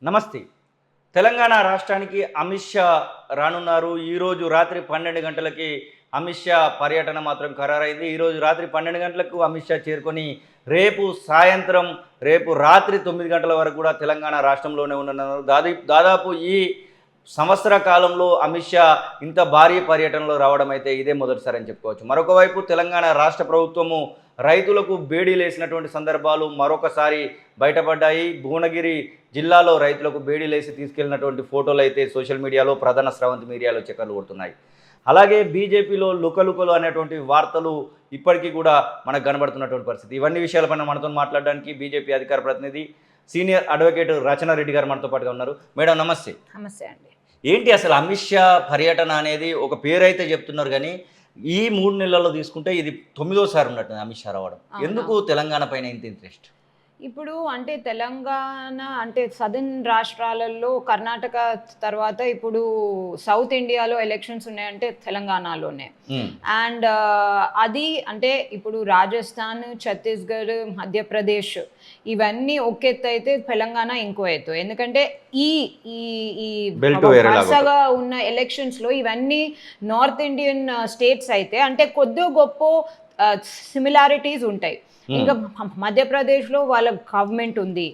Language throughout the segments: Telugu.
నమస్తే. తెలంగాణ రాష్ట్రానికి అమిత్ షా రానున్నారు. ఈరోజు రాత్రి 12 గంటలకి అమిత్ షా పర్యటన మాత్రం ఖరారైంది. ఈరోజు రాత్రి 12 గంటలకు అమిత్ షా చేరుకొని రేపు సాయంత్రం, రేపు రాత్రి 9 గంటల వరకు కూడా తెలంగాణ రాష్ట్రంలోనే ఉండనున్నారు. దాదాపు ఈ సంవత్సర కాలంలో అమిత్ షా ఇంత భారీ పర్యటనలో రావడం అయితే ఇదే మొదటిసారి అని చెప్పుకోవచ్చు. మరొక వైపు తెలంగాణ రాష్ట్ర ప్రభుత్వము రైతులకు బేడీలేసినటువంటి సందర్భాలు మరొకసారి బయటపడ్డాయి. భువనగిరి జిల్లాలో రైతులకు బేడీలేసి తీసుకెళ్లినటువంటి ఫోటోలు అయితే సోషల్ మీడియాలో, ప్రధాన స్రవంతి మీడియాలో చక్కర్లు కొడుతున్నాయి. అలాగే బీజేపీలో లుకలుకలు అనేటువంటి వార్తలు ఇప్పటికీ కూడా మనకు కనబడుతున్నటువంటి పరిస్థితి. ఇవన్నీ విషయాలపైన మనతో మాట్లాడడానికి బీజేపీ అధికార ప్రతినిధి సీనియర్ అడ్వకేట్ రచనారెడ్డి గారు మనతో పాటుగా ఉన్నారు. మేడం నమస్తే. నమస్తే అండి. ఏంటి అసలు అమిత్ షా పర్యటన అనేది ఒక పేరైతే చెప్తున్నారు కానీ ఈ 3 నెలల్లో తీసుకుంటే ఇది 9వ సారి ఉన్నట్టు అమిత్ షా రావడం. ఎందుకు తెలంగాణ పైన ఇంత ఇంట్రెస్ట్? ఇప్పుడు అంటే తెలంగాణ అంటే సదర్న్ రాష్ట్రాలలో కర్ణాటక తర్వాత ఇప్పుడు సౌత్ ఇండియాలో ఎలక్షన్స్ ఉన్నాయంటే తెలంగాణలోనే. అండ్ అది అంటే ఇప్పుడు రాజస్థాన్, ఛత్తీస్గఢ్, మధ్యప్రదేశ్ ఇవన్నీ ఒక ఎత్తు అయితే తెలంగాణ ఇంకో ఎత్తు. ఎందుకంటే ఈ ఈ వరుసగా ఉన్న ఎలక్షన్స్లో ఇవన్నీ నార్త్ ఇండియన్ స్టేట్స్ అయితే అంటే కొద్ది గొప్ప సిమిలారిటీస్ ఉంటాయి. ఇంకా మధ్యప్రదేశ్లో వాళ్ళ గవర్నమెంట్ ఉంది,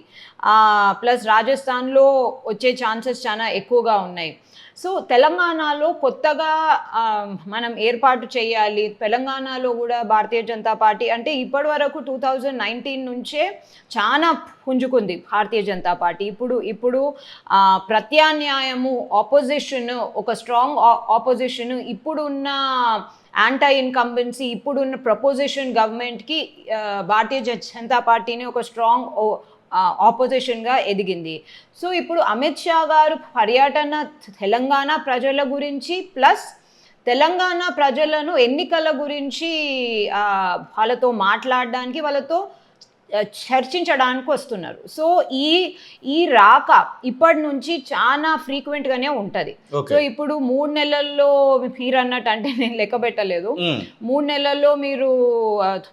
ప్లస్ రాజస్థాన్లో వచ్చే ఛాన్సెస్ చాలా ఎక్కువగా ఉన్నాయి. సో తెలంగాణలో కొత్తగా మనం ఏర్పాటు చేయాలి. తెలంగాణలో కూడా భారతీయ జనతా పార్టీ అంటే ఇప్పటి వరకు 2019 నుంచే చాలా పుంజుకుంది భారతీయ జనతా పార్టీ. ఇప్పుడు ప్రత్యామ్నాయము, ఆపోజిషన్, ఒక స్ట్రాంగ్ ఆపోజిషన్, ఇప్పుడున్న యాంటీ ఇన్కంబెన్సీ, ఇప్పుడున్న ప్రపోజిషన్ గవర్నమెంట్కి భారతీయ జనతా పార్టీని ఒక స్ట్రాంగ్ ఆపోజిషన్గా ఎదిగింది. సో ఇప్పుడు అమిత్ షా గారు పర్యటన తెలంగాణ ప్రజల గురించి, ప్లస్ తెలంగాణ ప్రజలను ఎన్నికల గురించి వాళ్ళతో మాట్లాడడానికి, వాళ్ళతో చర్చించడానికి వస్తున్నారు. సో ఈ రాక ఇప్పటి నుంచి చాలా ఫ్రీక్వెంట్గానే ఉంటుంది. సో ఇప్పుడు 3 నెలల్లో మీరు అన్నట్టు అంటే నేను లెక్క పెట్టలేదు, 3 నెలల్లో మీరు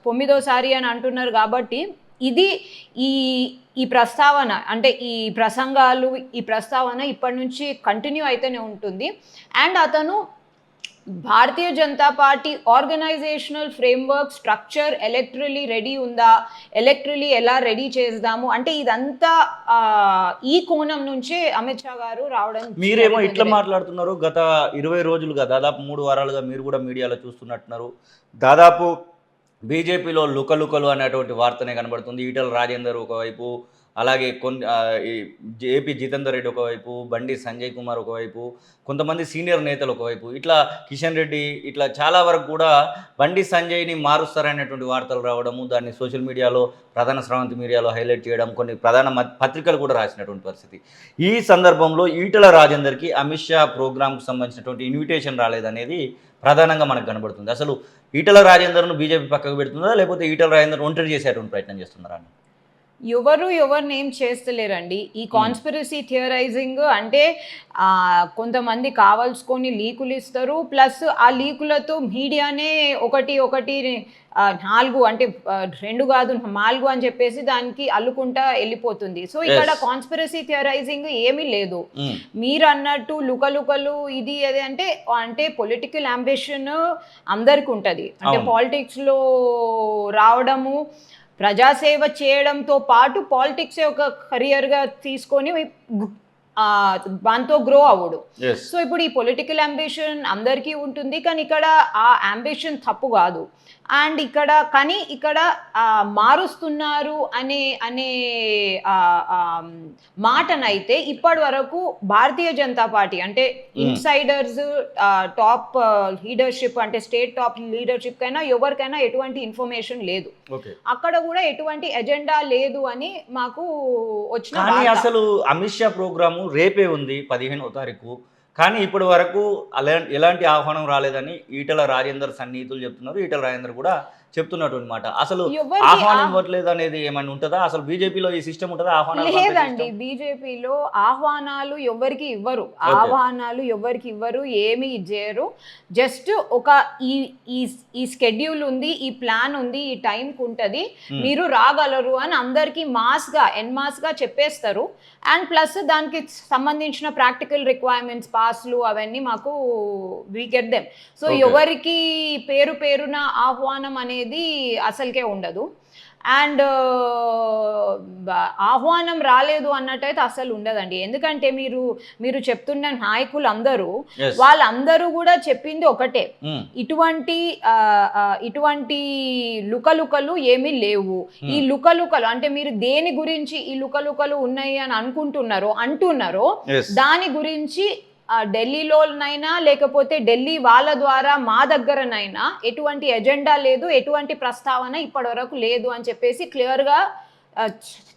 9వ సారి అని అంటున్నారు కాబట్టి ఇది ఈ ప్రస్తావన అంటే ఈ ప్రసంగాలు, ఈ ప్రస్తావన ఇప్పటి నుంచి కంటిన్యూ అయితేనే ఉంటుంది. అండ్ అతను Bharatiya Janata Party organisational framework structure electorally ready ఉందా, ఎలక్ట్రలీ ఎలా రెడీ చేద్దాము అంటే ఇదంతా ఈ కోణం నుంచే అమిత్ షా గారు రావడం. మీరేమో ఇట్లా మాట్లాడుతున్నారు, గత 20 రోజులుగా దాదాపు 3 వారాలుగా మీరు కూడా మీడియాలో చూస్తున్నట్టున్నారు. దాదాపు బీజేపీలో లుకలుకలు అనేటువంటి వార్తనే కనబడుతుంది. ఈటల రాజేందర్ ఒకవైపు, అలాగే ఏపీ జితేందర్ రెడ్డి ఒకవైపు, బండి సంజయ్ కుమార్ ఒకవైపు, కొంతమంది సీనియర్ నేతలు ఒకవైపు, ఇట్లా కిషన్ రెడ్డి, ఇట్లా చాలా వరకు కూడా బండి సంజయ్ని మారుస్తారనేటువంటి వార్తలు రావడము, దాన్ని సోషల్ మీడియాలో, ప్రధాన స్రవంతి మీడియాలో హైలైట్ చేయడం, కొన్ని ప్రధాన పత్రికలు కూడా రాసినటువంటి పరిస్థితి. ఈ సందర్భంలో ఈటల రాజేందర్కి అమిత్ షా ప్రోగ్రాంకు సంబంధించినటువంటి ఇన్విటేషన్ రాలేదనేది ప్రధానంగా మనకు కనబడుతుంది. అసలు ఈటల రాజేందర్ను బీజేపీ పక్కకు పెడుతుందా, లేకపోతే ఈటల రాజేందర్ ఒంటరి చేసేటువంటి ప్రయత్నం చేస్తున్నారా? ఎవరిని ఏం చేస్తలేరండి. ఈ కాన్స్పిరసీ థియరైజింగ్ అంటే కొంతమంది కావాల్సుకొని లీకులు ఇస్తారు, ప్లస్ ఆ లీకులతో మీడియానే ఒకటి 4 అంటే 2 కాదు 4 అని చెప్పేసి దానికి అల్లుకుంటా వెళ్ళిపోతుంది. సో ఇక్కడ కాన్స్పిరసీ థియరైజింగ్ ఏమీ లేదు. మీరు అన్నట్టు లుకలుకలు ఇది అది అంటే పొలిటికల్ అంబిషన్ అందరికి ఉంటుంది. అంటే పాలిటిక్స్లో రావడము, ప్రజాసేవ చేయడంతో పాటు పాలిటిక్సే ఒక కెరియర్గా తీసుకొని దాంతో గ్రో అవ్వడు. సో ఇప్పుడు ఈ పొలిటికల్ అంబిషన్ అందరికీ ఉంటుంది, కానీ ఇక్కడ ఆ అంబిషన్ తప్పు కాదు. అండ్ ఇక్కడ మారుస్తున్నారు అనే మాటనైతే ఇప్పటి వరకు భారతీయ జనతా పార్టీ అంటే ఇన్సైడర్స్, టాప్ లీడర్షిప్ అంటే స్టేట్ టాప్ లీడర్షిప్ కైనా ఎవరికైనా ఎటువంటి ఇన్ఫర్మేషన్ లేదు. అక్కడ కూడా ఎటువంటి ఎజెండా లేదు అని మాకు వచ్చిన. అసలు అమిత్ షా ప్రోగ్రాము రేపే ఉంది 15వ తారీఖు, కానీ ఇప్పటి వరకు ఎలాంటి ఆహ్వానం రాలేదని ఈటల రాజేందర్ సన్నిహితులు చెప్తున్నారు. ఈటల రాజేందర్ కూడా చెప్తున్నటువంటి మాట. అసలు ఎవరికి ఆహ్వానం ఇవ్వట్లేదు అనేది ఏమైనా ఉంటుందా? అసలు బీజేపీలో ఈ సిస్టమ్ ఉంటుందా? ఆహ్వానాలు పంపే లేదండి, సిస్టమ్? బీజేపీలో ఆహ్వానాలు ఎవరికి ఇవ్వరు, ఓకే. ఆహ్వానాలు ఎవరికి ఇవ్వరు, ఏమి చేయరు. జస్ట్ ఒక ఈ ఈ ఈ స్కెడ్యూల్ ఉంది, ఈ ప్లాన్ ఉంది, ఈ టైంకి ఉంటుంది, మీరు రాగలరు అని అందరికీ మాస్గా చెప్పేస్తారు. అండ్ ప్లస్ దానికి సంబంధించిన ప్రాక్టికల్ రిక్వైర్మెంట్స్, పాస్లు అవన్నీ మాకు we get them. So Okay. ఎవరికి పేరున ఆహ్వానం అనేది అసలుకే ఉండదు. అండ్ ఆహ్వానం రాలేదు అన్నట్టయితే అసలు ఉండదండి. ఎందుకంటే మీరు చెప్తున్న నాయకులు అందరూ Yes. వాళ్ళందరూ కూడా చెప్పింది ఒకటే, Hmm. ఇటువంటి లుకలుకలు ఏమీ లేవు. ఈ లుకలుకలు అంటే మీరు దేని గురించి ఈ లుకలుకలు ఉన్నాయి అని అంటున్నారో Yes. దాని గురించి ఢిల్లీలోనైనా లేకపోతే ఢిల్లీ వాళ్ళ ద్వారా మా దగ్గరనైనా ఎటువంటి ఎజెండా లేదు, ఎటువంటి ప్రస్తావన ఇప్పటివరకు లేదు అని చెప్పేసి క్లియర్గా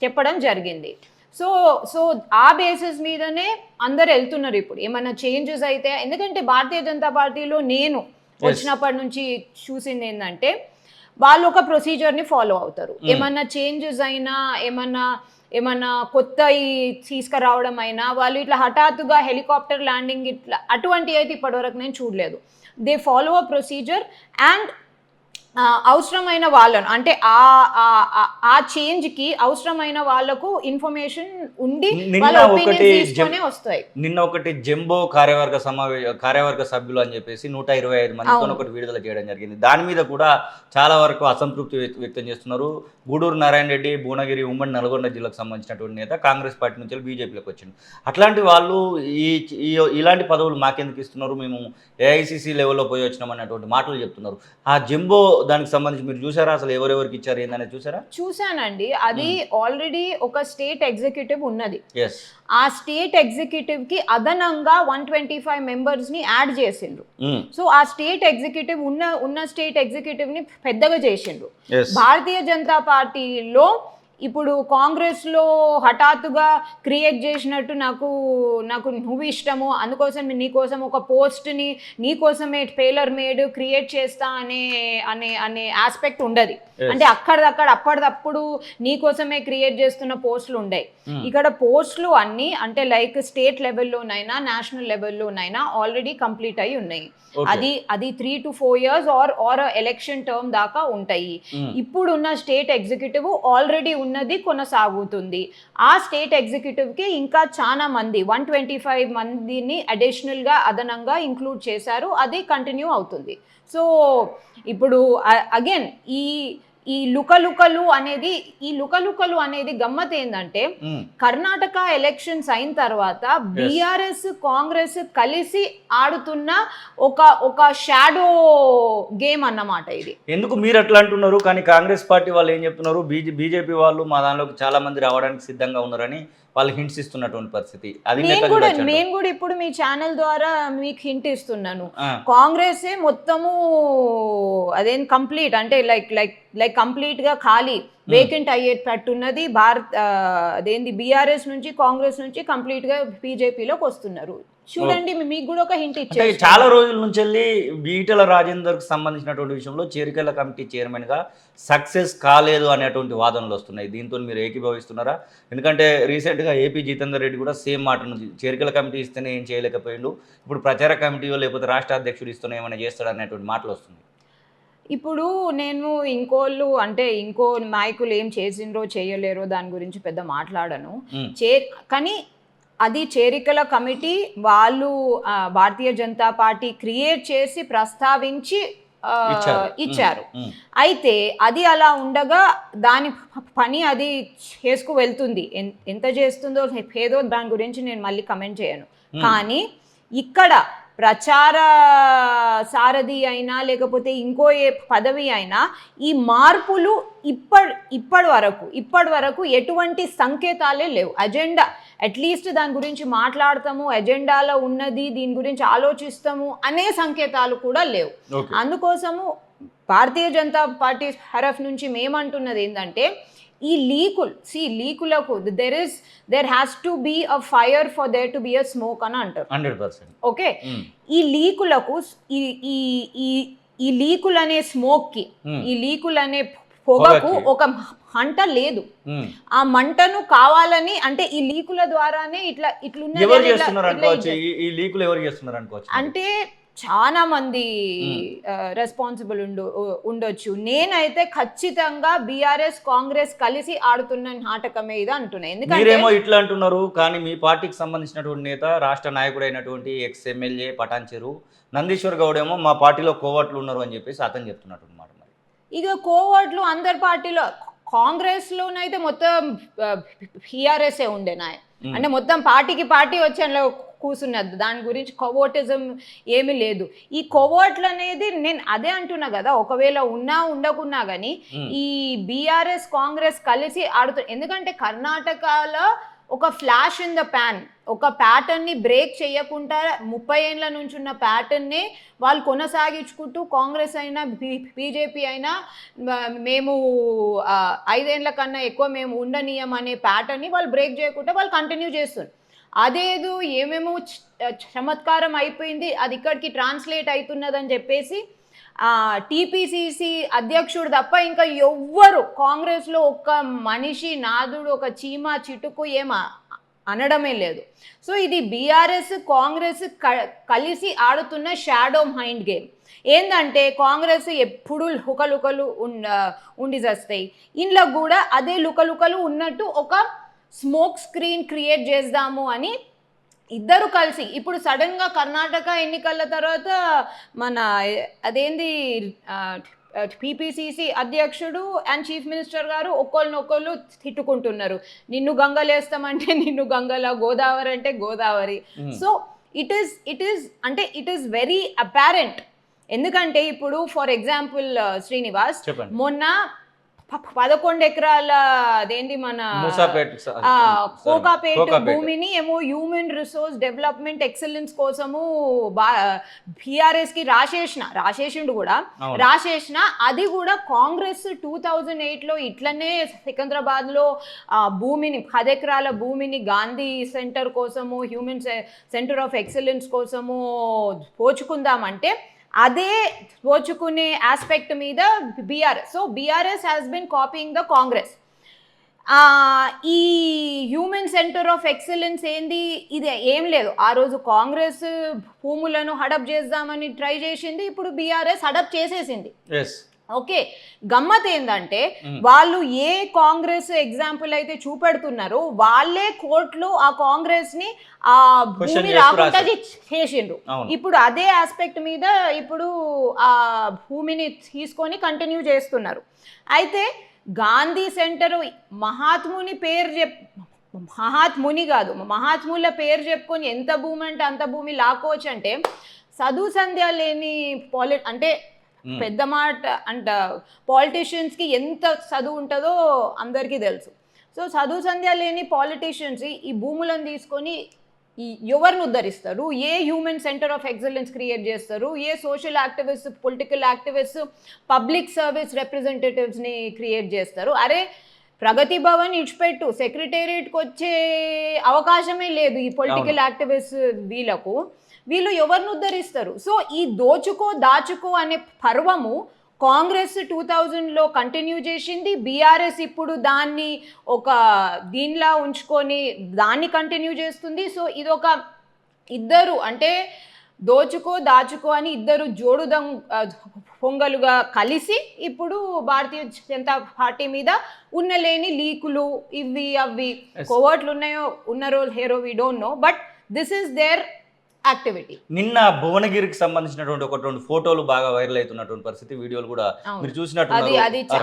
చెప్పడం జరిగింది. సో ఆ బేసిస్ మీదనే అందరు వెళ్తున్నారు. ఇప్పుడు ఏమైనా చేంజెస్ అయితే, ఎందుకంటే భారతీయ జనతా పార్టీలో నేను వచ్చినప్పటి నుంచి చూసింది ఏంటంటే వాళ్ళు ఒక ప్రొసీజర్ని ఫాలో అవుతారు. ఏమన్నా చేంజెస్ అయినా, ఏమన్నా కొత్త తీసుకురావడం అయినా, వాళ్ళు ఇట్లా హఠాత్తుగా హెలికాప్టర్ ల్యాండింగ్ ఇట్లా అటువంటి అయితే ఇప్పటివరకు నేను చూడలేదు. They follow a procedure and అవసరమైన వాళ్ళను అంటే ఆ చేంజ్కి అవసరమైన వాళ్ళకు ఇన్ఫర్మేషన్ ఉండి వాళ్ళ ఒపీనియన్స్ తీసుకొనే వస్తాయి. నిన్న ఒకటి జంబో కార్యవర్గ సభ్యులు అని చెప్పేసి 125 మందితో ఒకటి విడుదల చేయడం జరిగింది. దాని మీద కూడా చాలా వరకు అసంతృప్తి వ్యక్తం చేస్తున్నారు. గూడూరు నారాయణ రెడ్డి భువనగిరి ఉమ్మడి నల్గొండ జిల్లాకు సంబంధించినటువంటి నేత కాంగ్రెస్ పార్టీ నుంచి బీజేపీలోకి వచ్చింది. అట్లాంటి వాళ్ళు ఇలాంటి పదవులు మాకెందుకు ఇస్తున్నారు, మేము ఏఐసిసి లెవెల్లో పోయి వచ్చినాం అన్నటువంటి మాటలు చెప్తున్నారు. ఆ జంబో దానికి సంబంధించి మీరు చూసారా? అసలు ఎవరెవరికి ఇచ్చారు ఏందనేది చూసారా? చూసానండి. అది ఆల్రెడీ ఒక స్టేట్ ఎగ్జిక్యూటివ్ ఉన్నది. ఆ స్టేట్ ఎగ్జిక్యూటివ్ కి అదనంగా 125 మెంబర్స్ ని యాడ్ చేసిండ్రు. సో ఆ స్టేట్ ఎగ్జిక్యూటివ్ ఉన్న స్టేట్ ఎగ్జిక్యూటివ్ ని పెద్దగా చేసిండ్రు. భారతీయ జనతా పార్టీలో ఇప్పుడు కాంగ్రెస్లో హఠాత్తుగా క్రియేట్ చేసినట్టు నాకు నువ్వు ఇష్టము, అందుకోసం నీకోసం ఒక పోస్ట్ని నీకోసమే టైలర్ మేడ్ క్రియేట్ చేస్తా అనే ఆస్పెక్ట్ ఉండదు. అంటే అప్పటిదప్పుడు నీకోసమే క్రియేట్ చేస్తున్న పోస్టులు ఉండయి. ఇక్కడ పోస్టులు అన్నీ అంటే లైక్ స్టేట్ లెవెల్లోనైనా నేషనల్ లెవెల్లోనైనా ఆల్రెడీ కంప్లీట్ అయి ఉన్నాయి. అది 3 to 4 years or election term దాకా ఉంటాయి. ఇప్పుడున్న స్టేట్ ఎగ్జిక్యూటివ్ ఆల్రెడీ ఉన్నది కొనసాగుతుంది. ఆ స్టేట్ ఎగ్జిక్యూటివ్ కి ఇంకా చాలా మంది 125 మందిని అడిషనల్ గా అదనంగా ఇంక్లూడ్ చేశారు. అది కంటిన్యూ అవుతుంది. సో ఇప్పుడు అగైన్ ఈ లుకలుకలు అనేది గమ్మత్ ఏంటంటే కర్ణాటక ఎలక్షన్స్ అయిన తర్వాత బీఆర్ఎస్ కాంగ్రెస్ కలిసి ఆడుతున్న ఒక షాడో గేమ్ అన్నమాట ఇది. ఎందుకు మీరు అట్లా అంటున్నారు? కానీ కాంగ్రెస్ పార్టీ వాళ్ళు ఏం చెప్తున్నారు, బీజేపీ వాళ్ళు మా దానిలోకి చాలా మంది రావడానికి సిద్ధంగా ఉన్నారని వాళ్ళు హింట్స్ ఇస్తున్నటువంటి పరిస్థితి. అది నేను కూడా ఇప్పుడు మీ ఛానల్ ద్వారా మీకు హింట్ ఇస్తున్నాను. కాంగ్రెస్ మొత్తము అదేం కంప్లీట్ అంటే లైక్ కంప్లీట్ గా ఖాళీ వేకెంట్ అయ్యేటట్టున్నది. అదేంది బీఆర్ఎస్ నుంచి కాంగ్రెస్ నుంచి కంప్లీట్ గా బీజేపీలోకి వస్తున్నారు. చూడండి, మీకు కూడా ఒక హింట్ ఇచ్చారు. చాలా రోజుల నుంచి వెళ్ళి ఈటెల రాజేందర్కి సంబంధించినటువంటి విషయంలో చేరికల కమిటీ చైర్మన్ గా సక్సెస్ కాలేదు అనేటువంటి వాదనలు వస్తున్నాయి. దీంతో మీరు ఏకీభవిస్తున్నారా? ఎందుకంటే రీసెంట్గా ఏపీ జితేందర్ రెడ్డి కూడా సేమ్ మాట నుంచి చేరికల కమిటీ ఇస్తేనే ఏం చేయలేకపోయిండు, ఇప్పుడు ప్రచార కమిటీయో లేకపోతే రాష్ట్ర అధ్యక్షుడు ఇస్తేనే ఏమైనా చేస్తాడు అనేటువంటి మాటలు వస్తుంది. ఇప్పుడు నేను ఇంకో నాయకులు ఏం చేసిండ్రో చేయలేరో దాని గురించి పెద్ద మాట్లాడను. కానీ అది చేరికల కమిటీ వాళ్ళు భారతీయ జనతా పార్టీ క్రియేట్ చేసి ప్రస్తావించి ఇచ్చారు. అయితే అది అలా ఉండగా దాని పని అది చేసుకు వెళ్తుంది. ఎంత చేస్తుందో ఏదో దాని గురించి నేను మళ్ళీ కమెంట్ చేయను. కానీ ఇక్కడ ప్రచార సారథి అయినా లేకపోతే ఇంకో ఏ పదవి అయినా ఈ మార్పులు ఇప్పటి వరకు ఎటువంటి సంకేతాలే లేవు. అజెండా అట్లీస్ట్ దాని గురించి మాట్లాడతాము, ఎజెండాలో ఉన్నది, దీని గురించి ఆలోచిస్తాము అనే సంకేతాలు కూడా లేవు. అందుకోసము భారతీయ జనతా పార్టీ తరఫు నుంచి మేమంటున్నది ఏంటంటే ఈ లీకులకు there has to be a fire for there to be a smoke అని అంటారు. 100%. ఓకే, ఈ లీకులకు ఈ లీకులు అనే స్మోక్ కి Hmm. ఈ లీకులు అనే పొగకు పొగకి. ఒక మంట లేదు. ఉమ్. ఆ మంటను కావాలని అంటే ఈ లీకుల ద్వారానే ఇట్లున్నది ఎవరు అని చేస్తున్నారు ఇట్లా అనుకోవచ్చు, ఈ లీకులు ఎవరు చేస్తున్నారు అనుకోవచ్చు మరి? అంటే చాలా మంది మ్మ్. రెస్పాన్సిబుల్ ఉండొచ్చు. నేనైతే ఖచ్చితంగా బీఆర్ఎస్ కాంగ్రెస్ కలిసి ఆడుతున్న నాటకమే ఇది అంటున్నా. ఎందుకంటే మీరేమో ఇట్లా అంటున్నారు, కానీ మీ పార్టీకి సంబంధించినటువంటి నేత, రాష్ట్ర నాయకుడైనటువంటి ఎక్స్ ఎమ్మెల్యే పటాన్ చెరు నందీశ్వర్ గౌడ్ ఏమో మా పార్టీలో కోవట్లు ఉన్నారు అని చెప్పేసి అతను చెప్తున్నట్టు అనమాట. మరి ఇక కోవర్ట్లు అందరి పార్టీలో కాంగ్రెస్ లోనైతే మొత్తం బీఆర్ఎస్ ఉండేనా, మ్మ్. అంటే మొత్తం పార్టీ వచ్చి అందులో కూర్చున్నది. దాని గురించి కోవోటిజం ఏమీ లేదు. ఈ కోవోట్లు అనేది నేను అదే అంటున్నా కదా, ఒకవేళ ఉన్నా ఉండకున్నా కానీ మ్మ్. ఈ బీఆర్ఎస్ కాంగ్రెస్ కలిసి ఎందుకంటే కర్ణాటకలో ఒక ఫ్లాష్ ఇన్ ద ప్యాన్, ఒక ప్యాటర్న్ ని బ్రేక్ చేయకుండా 30 ఏళ్ళ నుంచి ఉన్న ప్యాటర్న్ ని వాళ్ళు కొనసాగించుకుంటూ, కాంగ్రెస్ అయినా బీజేపీ అయినా మేము 5 ఏళ్ళ కన్నా ఎక్కువ మేము ఉండనీయం అనే ప్యాటర్న్ ని వాళ్ళు బ్రేక్ చేయకుండా వాళ్ళు కంటిన్యూ చేస్తున్నారు. అదేదో ఏమేమో చమత్కారం అయిపోయింది, అది ఇక్కడికి ట్రాన్స్లేట్ అవుతున్నదని చెప్పేసి టీపీసీసీ అధ్యక్షుడు తప్ప ఇంకా ఎవ్వరు కాంగ్రెస్లో ఒక్క మనిషి నాదుడు ఒక చీమ చిటుకు అనడమే లేదు. సో ఇది బీఆర్ఎస్ కాంగ్రెస్ కలిసి ఆడుతున్న షాడో మైండ్ గేమ్. ఏంటంటే కాంగ్రెస్ ఎప్పుడు లుకలుకలు ఉండి వస్తాయి, ఇంట్లో కూడా అదే లుకలుకలు ఉన్నట్టు ఒక స్మోక్ స్క్రీన్ క్రియేట్ చేద్దాము అని ఇద్దరు కలిసి ఇప్పుడు సడన్గా కర్ణాటక ఎన్నికల తర్వాత మన అదేంది టీపీసీసీ అధ్యక్షుడు అండ్ చీఫ్ మినిస్టర్ గారు ఒకళ్ళనొకళ్ళు తిట్టుకుంటున్నారు. నిన్ను గంగలేస్తామంటే నిన్ను గంగల, గోదావరి అంటే Godavari. So it is very apparent. ఎందుకంటే ఇప్పుడు ఫర్ ఎగ్జాంపుల్ శ్రీనివాస్, మొన్న 11 ఎకరాల అదేంటి మన కోకాపేట భూమిని ఏమో హ్యూమన్ రిసోర్స్ డెవలప్మెంట్ ఎక్సలెన్స్ కోసము బీఆర్ఎస్ కి రాసేసిండు కూడా రాసేసిన. అది కూడా కాంగ్రెస్ 2008లో ఇట్లనే సికింద్రాబాద్ లో భూమిని 10 ఎకరాల భూమిని గాంధీ సెంటర్ కోసము, హ్యూమన్ సెంటర్ ఆఫ్ ఎక్సలెన్స్ కోసము పోచుకుందామంటే అదే దోచుకునే ఆస్పెక్ట్ మీద BRS. So BRS has been copying the Congress. ఈ హ్యూమన్ సెంటర్ ఆఫ్ ఎక్సలెన్స్ ఏంది, ఇది ఏం లేదు. ఆ రోజు కాంగ్రెస్ భూములను హడప్ చేద్దామని ట్రై చేసింది, ఇప్పుడు బీఆర్ఎస్ హడప్ చేసేసింది. ఓకే, గమ్మత్ ఏంటంటే వాళ్ళు ఏ కాంగ్రెస్ ఎగ్జాంపుల్ అయితే చూపెడుతున్నారో వాళ్ళే కోర్టులో ఆ కాంగ్రెస్ ని ఆ భూమి రాకుండా చేసిండ్రు. ఇప్పుడు అదే ఆస్పెక్ట్ మీద ఇప్పుడు ఆ భూమిని తీసుకొని కంటిన్యూ చేస్తున్నారు. అయితే గాంధీ సెంటర్ మహాత్ముని పేరు మహాత్ముని కాదు, మహాత్ముల పేరు చెప్పుకొని ఎంత భూమి అంటే అంత భూమి లాక్కోవచ్చు. అంటే చదువు సంధ్య లేని అంటే పెద్ద మాట అంట, పాలిటీషియన్స్కి ఎంత చదువు ఉంటుందో అందరికీ తెలుసు. సో చదువు సంధ్య లేని పాలిటీషియన్స్ ఈ భూములను తీసుకొని ఎవరిని ఉద్ధరిస్తారు, ఏ human centre of excellence create చేస్తారు, ఏ social activist, political activist, public service రిప్రజెంటేటివ్స్ని క్రియేట్ చేస్తారు. అరే ప్రగతి భవన్ ఇచ్చిపెట్టు, సెక్రటేరియట్కి వచ్చే అవకాశమే లేదు ఈ పొలిటికల్ యాక్టివిస్ట్ వీళ్ళు ఎవరిని ఉద్ధరిస్తారు. సో ఈ దాచుకో అనే పర్వము కాంగ్రెస్ 2000లో కంటిన్యూ చేసింది, బీఆర్ఎస్ ఇప్పుడు దాన్ని ఒక దీనిలా ఉంచుకొని దాన్ని కంటిన్యూ చేస్తుంది. సో ఇదొక ఇద్దరు అంటే దాచుకో అని ఇద్దరు జోడు పొంగలుగా కలిసి ఇప్పుడు భారతీయ జనతా పార్టీ మీద ఉన్నలేని లీకులు ఇవి అవి కోవర్ట్లు ఉన్నారో లేరో we don't know, but this is their activity. నిన్న భువనగిరికి సంబంధించినటువంటి ఒక 2 ఫోటోలు బాగా వైరల్ అవుతున్నటువంటి పరిస్థితి, వీడియోలు కూడా మీరు చూసినట్టు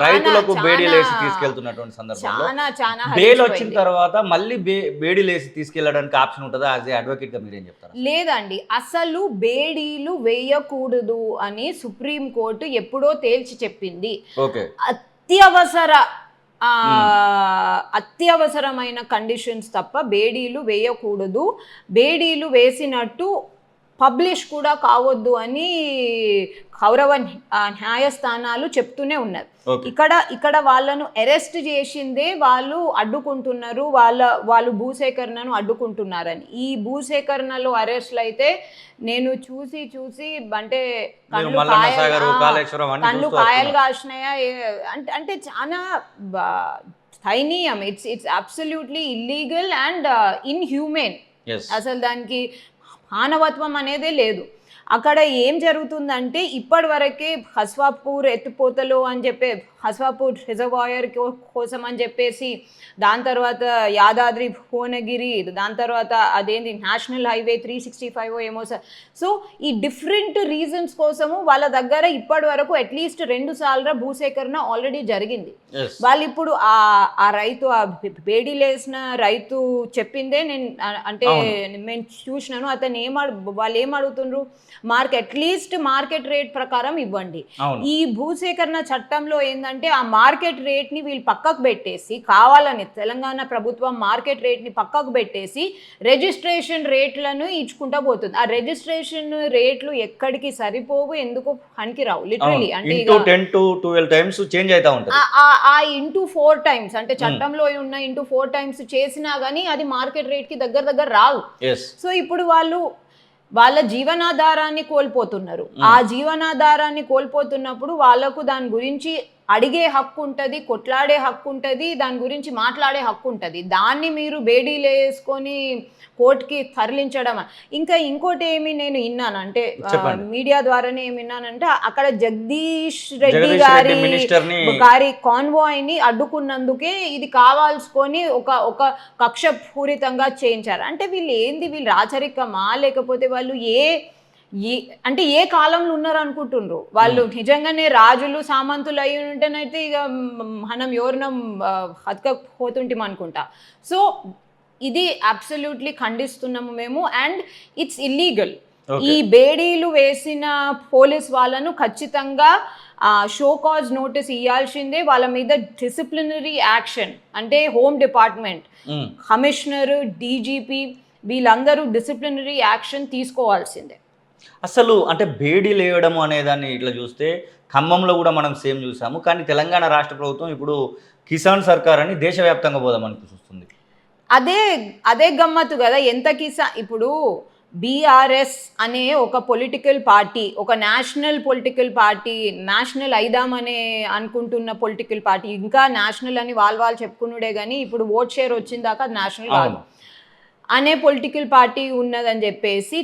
రైతులకు బేడీలేసి తీసుకెళ్తున్నటువంటి సందర్భంలో బెయిల్ వచ్చిన తర్వాత మళ్ళీ బేడీలేసి తీసుకెళ్లడానికి ఆప్షన్ ఉంటుందా? యాజ్ ఏ అడ్వకేట్ గా మీరేం చెప్తారు? లేదండి, అసలు బేడీలు వేయకూడదు అని సుప్రీం కోర్టు ఎప్పుడో తేల్చి చెప్పింది. అత్యవసరమైన కండిషన్స్ తప్ప బేడీలు వేయకూడదు. బేడీలు వేసినట్టు పబ్లిష్ కూడా కావద్దు అని గౌరవ న్యాయస్థానాలు చెప్తూనే ఉన్నారు. ఇక్కడ వాళ్ళను అరెస్ట్ చేసిందే వాళ్ళు అడ్డుకుంటున్నారు, వాళ్ళు భూసేకరణను అడ్డుకుంటున్నారని. ఈ భూసేకరణలో అరెస్ట్లు అయితే నేను చూసి అంటే కళ్ళు కాయలు కాసినాయా అంటే చాలా దయనీయం. It's absolutely illegal and inhuman. అసలు దానికి మానవత్వం అనేదే లేదు. అక్కడ ఏం జరుగుతుందంటే ఇప్పటి వరకే హస్వాపూర్ ఎత్తిపోతలు అని చెప్పి హస్వాపూర్ రిజర్వాయర్ కోసం అని చెప్పేసి, దాని తర్వాత యాదాద్రి భువనగిరి, దాని తర్వాత అదేంటి నేషనల్ హైవే 365 ఏమో సార్. సో ఈ డిఫరెంట్ రీజన్స్ కోసము వాళ్ళ దగ్గర ఇప్పటి వరకు అట్లీస్ట్ 2 సార్లు భూసేకరణ ఆల్రెడీ జరిగింది. వాళ్ళు ఇప్పుడు ఆ రైతు, ఆ బేడీలేసిన రైతు చెప్పిందే నేను అంటే మేము చూసినాను. అతను వాళ్ళు ఏం అడుగుతుండ్రు, అట్లీస్ట్ మార్కెట్ రేట్ ప్రకారం ఇవ్వండి. ఈ భూసేకరణ చట్టంలో ఏంటంటే ఆ మార్కెట్ రేట్ ని వీళ్ళు పక్కకు పెట్టేసి, కావాలని తెలంగాణ ప్రభుత్వం మార్కెట్ రేట్ ని పక్కకు పెట్టేసి రిజిస్ట్రేషన్ రేట్లను ఇచ్చుకుంటా పోతుంది. ఆ రిజిస్ట్రేషన్ రేట్లు ఎక్కడికి సరిపోవు, ఎందుకు పనికిరావు. లిటరలీ అంటే 10 to 12 times చేంజ్ అవుతా ఉంటుంది. ఆ ఇంటూ 4 times అంటే చట్టంలో ఉన్న ఇంటూ 4 times చేసినా గానీ అది మార్కెట్ రేట్ కి దగ్గర రావు. సో ఇప్పుడు వాళ్ళ జీవనాధారాన్ని కోల్పోతున్నారు. ఆ జీవనాధారాన్ని కోల్పోతున్నప్పుడు వాళ్ళకు దాని గురించి అడిగే హక్కు ఉంటుంది, కొట్లాడే హక్కు ఉంటుంది, దాని గురించి మాట్లాడే హక్కు ఉంటుంది. దాన్ని మీరు బేడీలు వేసుకొని కోర్టుకి తరలించడం. ఇంకా ఇంకోటి ఏమి నేను విన్నాను అంటే మీడియా ద్వారానే ఏమి విన్నానంటే, అక్కడ జగదీష్ రెడ్డి గారి కాన్వాయ్ ని అడ్డుకున్నందుకే ఇది కావాల్సుకొని ఒక కక్షపూరితంగా చేయించారు. అంటే వీళ్ళు రాచరికమా, లేకపోతే వాళ్ళు అంటే ఏ కాలంలో ఉన్నారు అనుకుంటుండ్రు వాళ్ళు? నిజంగానే రాజులు సామంతులు అయి ఉంటేనైతే ఇక మనం ఎవరినం హతకపోతుంటాం అనుకుంటా. సో ఇది అబ్సల్యూట్లీ ఖండిస్తున్నాము మేము. And it's illegal. ఈ బేడీలు వేసిన పోలీస్ వాళ్ళను ఖచ్చితంగా షో కాజ్ నోటీస్ ఇవ్వాల్సిందే. వాళ్ళ మీద డిసిప్లినరీ యాక్షన్ అంటే హోమ్ డిపార్ట్మెంట్, కమిషనర్, డీజీపీ వీళ్ళందరూ డిసిప్లినరీ యాక్షన్ తీసుకోవాల్సిందే. అసలు అంటే బేడీలు వేయడం అనేదాన్ని ఇట్లా చూస్తే ఖమ్మంలో కూడా మనం సేమ్ చూసాము. కానీ తెలంగాణ రాష్ట్ర ప్రభుత్వం ఇప్పుడు కిసాన్ సర్కార్ అని దేశవ్యాప్తంగా పోదామని చూస్తుంది. అదే గమ్మత్తు కదా. ఇప్పుడు బీఆర్ఎస్ అనే ఒక పొలిటికల్ పార్టీ, ఒక నేషనల్ పొలిటికల్ పార్టీ, నేషనల్ అయిదామనే అనుకుంటున్న పొలిటికల్ పార్టీ, ఇంకా నేషనల్ అని వాళ్ళు చెప్పుకున్నాడే కానీ ఇప్పుడు ఓట్ షేర్ వచ్చిన దాకా నేషనల్ కాదు అనే పొలిటికల్ పార్టీ ఉన్నదని చెప్పేసి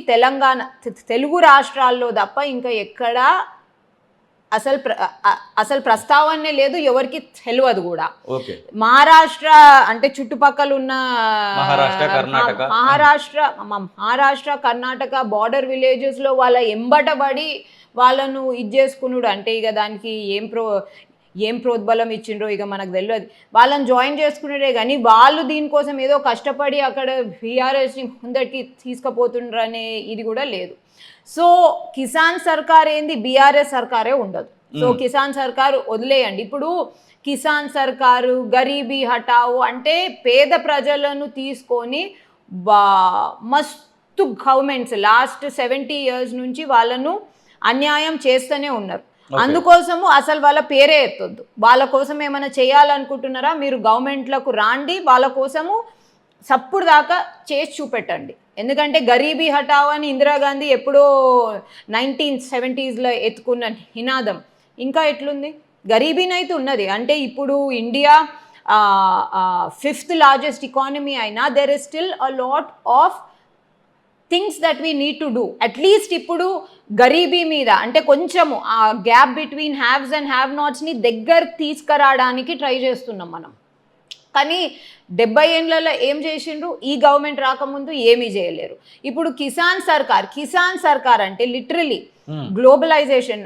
తెలుగు రాష్ట్రాల్లో తప్ప ఇంకా ఎక్కడా అసలు ప్రస్తావనే లేదు, ఎవరికి తెలియదు కూడా. మహారాష్ట్ర అంటే చుట్టుపక్కల ఉన్న మహారాష్ట్ర కర్ణాటక బార్డర్ విలేజెస్ లో వాళ్ళ ఎంబటబడి వాళ్ళను ఇది చేసుకున్నాడు. అంటే ఇక దానికి ఏం ప్రోద్బలం ఇచ్చిండ్రో ఇక మనకు తెలియదు. వాళ్ళని జాయిన్ చేసుకునేదే కానీ వాళ్ళు దీనికోసం ఏదో కష్టపడి అక్కడ బీఆర్ఎస్ని ముందటికి తీసుకుపోతుండ్రు అనే ఇది కూడా లేదు. సో కిసాన్ సర్కార్ ఏంది, బీఆర్ఎస్ సర్కారే ఉండదు. సో కిసాన్ సర్కారు వదిలేయండి. ఇప్పుడు కిసాన్ సర్కారు, గరీబీ హటావు అంటే పేద ప్రజలను తీసుకొని మస్తు గవర్నమెంట్స్ లాస్ట్ 70 years నుంచి వాళ్ళను అన్యాయం చేస్తూనే ఉన్నారు. అందుకోసము అసలు వాళ్ళ పేరే ఎత్తొద్దు. వాళ్ళ కోసం ఏమైనా చేయాలనుకుంటున్నారా, మీరు గవర్నమెంట్లకు రాండి, వాళ్ళ కోసము సప్పుడు దాకా చేసి చూపెట్టండి. ఎందుకంటే గరీబీ హటావ్ అని ఇందిరాగాంధీ ఎప్పుడో 1970s ఎత్తుకున్న నినాదం ఇంకా ఎట్లుంది? గరీబీనైతే ఉన్నది. అంటే ఇప్పుడు ఇండియా 5th largest economy అయినా there is still a lot of things that we need to do. At least ఇప్పుడు గరీబీ మీద అంటే కొంచెము ఆ gap between haves and have నాట్స్ని దగ్గర తీసుకురావడానికి ట్రై చేస్తున్నాం మనం. కానీ 70 ఏళ్లలో ఏం చేసిండ్రు? ఈ గవర్నమెంట్ రాకముందు ఏమీ చేయలేరు. ఇప్పుడు కిసాన్ సర్కార్ అంటే లిటరలీ గ్లోబలైజేషన్.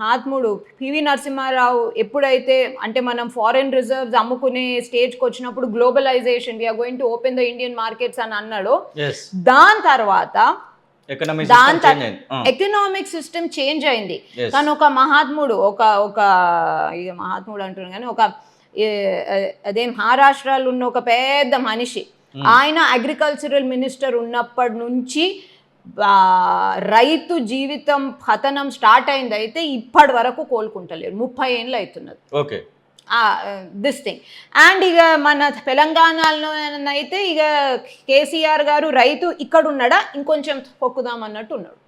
మహాత్ముడు పివి నరసింహారావు ఎప్పుడైతే అంటే మనం ఫారెన్ రిజర్వ్స్ అమ్ముకునే స్టేజ్కి వచ్చినప్పుడు globalization we are going to open the Indian markets అని అన్నాడో, దాని తర్వాత ఎకనామిక్ సిస్టమ్ చేంజ్ అయింది. కానీ ఒక మహాత్ముడు మహాత్ముడు అంటున్నాను కానీ అదే మహారాష్ట్రలో ఉన్న ఒక పెద్ద మనిషి, ఆయన అగ్రికల్చరల్ మినిస్టర్ ఉన్నప్పటి నుంచి రైతు జీవితం పతనం స్టార్ట్ అయింది అయితే ఇప్పటి వరకు కోలుకుంటలేరు. 30 ఏళ్ళు అవుతున్నది ఓకే. This thing. అండ్ ఇక మన తెలంగాణలో అయితే ఇక కేసీఆర్ గారు రైతు ఇక్కడ ఉన్నాడా ఇంకొంచెం పొక్కుదాం అన్నట్టు ఉన్నాడు.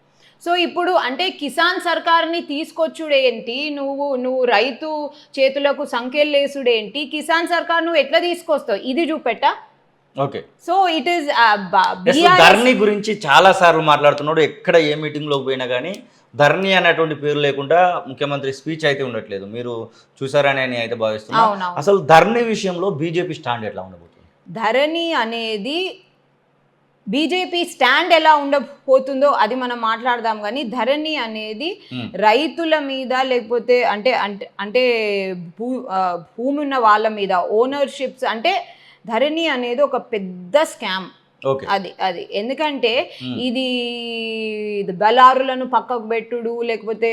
సో ఇప్పుడు అంటే కిసాన్ సర్కార్ని తీసుకొచ్చుడేంటి, నువ్వు రైతు చేతులకు సంఖ్యలేసుడేంటి, కిసాన్ సర్కార్ నువ్వు ఎట్లా తీసుకొస్తావు ఇది చూపెట్టా. ఓకే. సో ఇట్ ఈస్ ధరణి గురించి చాలా సార్లు మాట్లాడుతున్నాడు. ఎక్కడ ఏ మీటింగ్లోకి పోయినా కానీ ధరణి అనేటువంటి పేరు లేకుండా ముఖ్యమంత్రి స్పీచ్ అయితే ఉండట్లేదు. మీరు చూసారని నేను అయితే భావిస్తున్నాను. అసలు ధరణి విషయంలో బీజేపీ స్టాండ్ ఎట్లా ఉండబోతుంది? ధరణి అనేది బీజేపీ స్టాండ్ ఎలా ఉండబోతుందో అది మనం మాట్లాడదాం. కానీ ధరణి అనేది రైతుల మీద లేకపోతే అంటే అంటే అంటే భూమి ఉన్న వాళ్ళ మీద ఓనర్షిప్స్, అంటే ధరణి అనేది ఒక పెద్ద స్కామ్. అది ఎందుకంటే ఇది బలారులను పక్కకు పెట్టుడు లేకపోతే